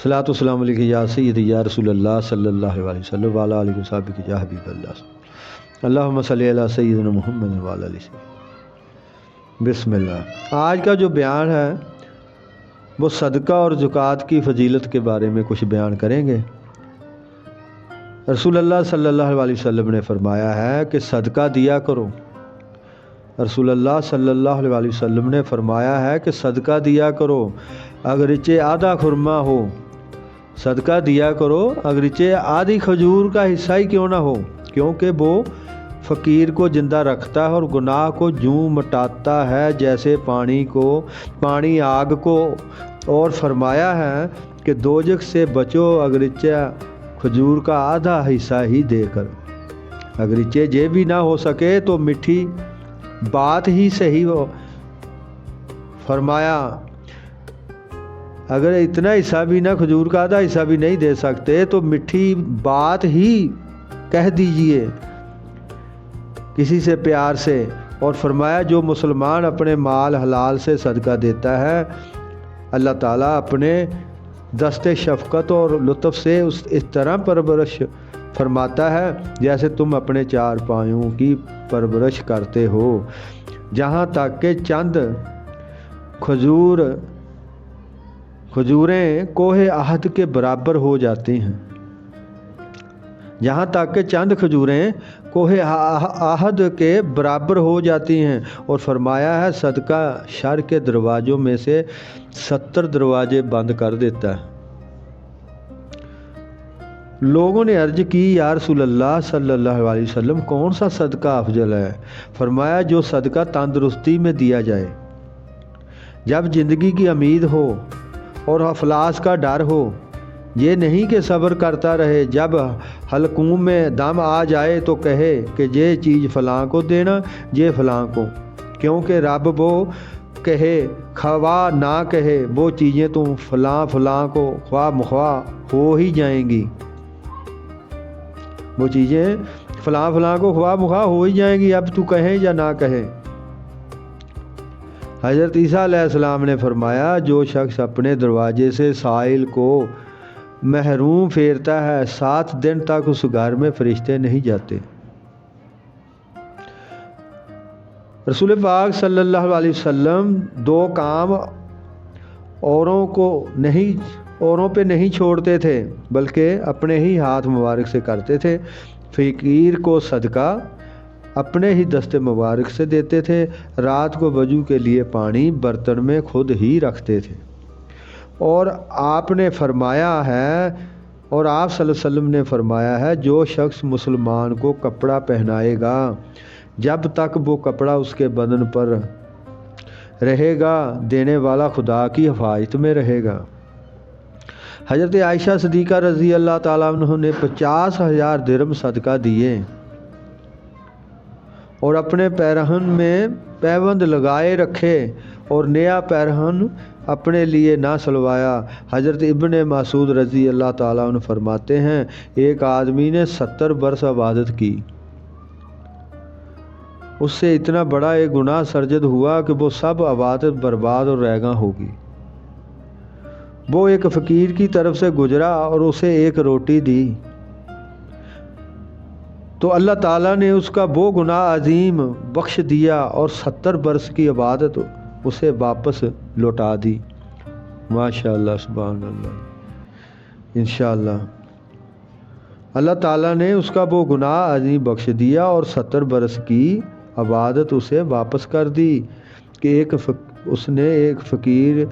सलात वस्सलाम अलैका या सय्यदी या रसूल अल्लाह सल्लल्लाहु अलैहि वसल्लम व अला आलिहि वसहबिहि या हबीब अल्लाह अल्लाहुम्मा सल्लि अला सय्यिदिना मुहम्मद व अला आलिहि बिस्मिल्लाह। आज का जो बयान है वो सदका और ज़कात की फ़जीलत के बारे में कुछ बयान करेंगे। रसूल अल्लाह सल्लल्लाहु अलैहि वसल्लम ने फरमाया है कि सदका दिया करो। रसूल अल्लाह सल्लल्लाहु अलैहि वसल्लम ने फरमाया है कि सदका दिया करो, अगरचे आधा खुरमा हो सदका दिया करो, अगरचे आधी खजूर का हिस्सा ही क्यों ना हो, क्योंकि वो फ़कीर को ज़िंदा रखता है और गुनाह को यूँ मिटाता है जैसे पानी आग को। और फरमाया है कि दोजख से बचो अगरचे खजूर का आधा हिस्सा ही देकर, अगरचे ये भी ना हो सके तो मीठी बात ही सही हो। फरमाया अगर इतना हिस्सा भी ना, खजूर का आधा हिस्सा भी नहीं दे सकते तो मीठी बात ही कह दीजिए किसी से प्यार से। और फरमाया जो मुसलमान अपने माल हलाल से सदका देता है, अल्लाह ताला अपने दस्ते शफ़क़त और लुत्फ़ से इस तरह परवरिश फरमाता है जैसे तुम अपने चार पायों की परवरिश करते हो। जहाँ तक कि चंद खजूरें कोहे आहद के बराबर हो जाती हैं, जहाँ तक कि चंद खजूरें कोहे आहद के बराबर हो जाती हैं। और फरमाया है सदका शर के दरवाज़ों में से 70 दरवाजे बंद कर देता है। लोगों ने अर्ज की या रसूल अल्लाह सल्लल्लाहु अलैहि वसल्लम कौन सा सदका अफजल है? फरमाया जो सदका तंदुरुस्ती में दिया जाए, जब ज़िंदगी की उम्मीद हो और अफलास का डर हो। ये नहीं कि सब्र करता रहे, जब हलकूम में दम आ जाए तो कहे कि ये चीज़ फ़लाँ को देना, ये फ़लाँ को, क्योंकि रब वो कहे खवा ना कहे वो चीज़ें तुम फ़लाँ को ख्वाह मुख्वाह हो ही जाएंगी, वो चीज़ें फ़लाँ को ख्वाह मुख्वाह हो ही जाएंगी, अब तू कहे या ना कहे। हज़रत ईसा अलैहिस्सलाम ने फरमाया जो शख्स अपने दरवाजे से साइल को महरूम फेरता है 7 दिन तक उस घर में फरिश्ते नहीं जाते। रसूल पाक सल्लल्लाहु अलैहि वसल्लम 2 काम औरों पे नहीं छोड़ते थे, बल्कि अपने ही हाथ मुबारक से करते थे। फ़कीर को सदका अपने ही दस्ते मुबारक से देते थे। रात को वजू के लिए पानी बर्तन में खुद ही रखते थे। और आपने फरमाया है, और आप सल्लल्लाहु अलैहि वसल्लम ने फरमाया है जो शख्स मुसलमान को कपड़ा पहनाएगा जब तक वो कपड़ा उसके बदन पर रहेगा, देने वाला खुदा की हिफाजत में रहेगा। हज़रत आयशा सिद्दीक़ा रज़ी अल्लाह ताला अन्हा ने 50,000 दिरहम सदका दिए और अपने पैरहन में पैबंद लगाए रखे और नया पैरहन अपने लिए ना सलवाया। हज़रत इब्ने मसूद रज़ी अल्लाह ताला अन्हु फरमाते हैं एक आदमी ने 70 बरस इबादत की, उससे इतना बड़ा एक गुनाह सरजद हुआ कि वो सब इबादत बर्बाद और रैगा होगी। वो एक फ़कीर की तरफ से गुजरा और उसे एक रोटी दी तो अल्लाह ताला ने उसका वो गुनाह अजीम बख्श दिया और 70 बरस की इबादत उसे वापस लौटा दी। माशाअल्लाह सुभान अल्लाह। इंशाअल्लाह अल्लाह ताला ने उसका वो गुनाह अजीम बख्श दिया और 70 बरस की इबादत उसे वापस कर दी कि उसने एक फ़कीर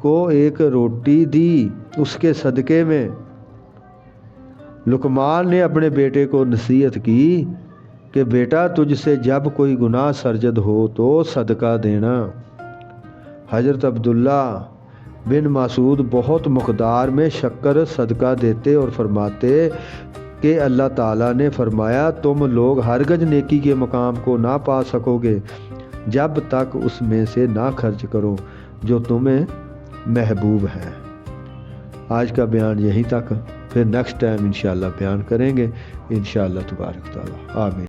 को एक रोटी दी। उसके सदक़े में लुकमान ने अपने बेटे को नसीहत की कि बेटा तुझसे जब कोई गुनाह सरजद हो तो सदका देना। हज़रत अब्दुल्ला बिन मसूद बहुत मकदार में शक्कर सदका देते और फरमाते कि अल्लाह ताला ने फरमाया तुम लोग हरगज नेकी के मकाम को ना पा सकोगे जब तक उसमें से ना खर्च करो जो तुम्हें महबूब है। आज का बयान यहीं तक, फिर नेक्स्ट टाइम इंशाअल्लाह बयान करेंगे इंशाअल्लाह तबारक तआला। आमीन।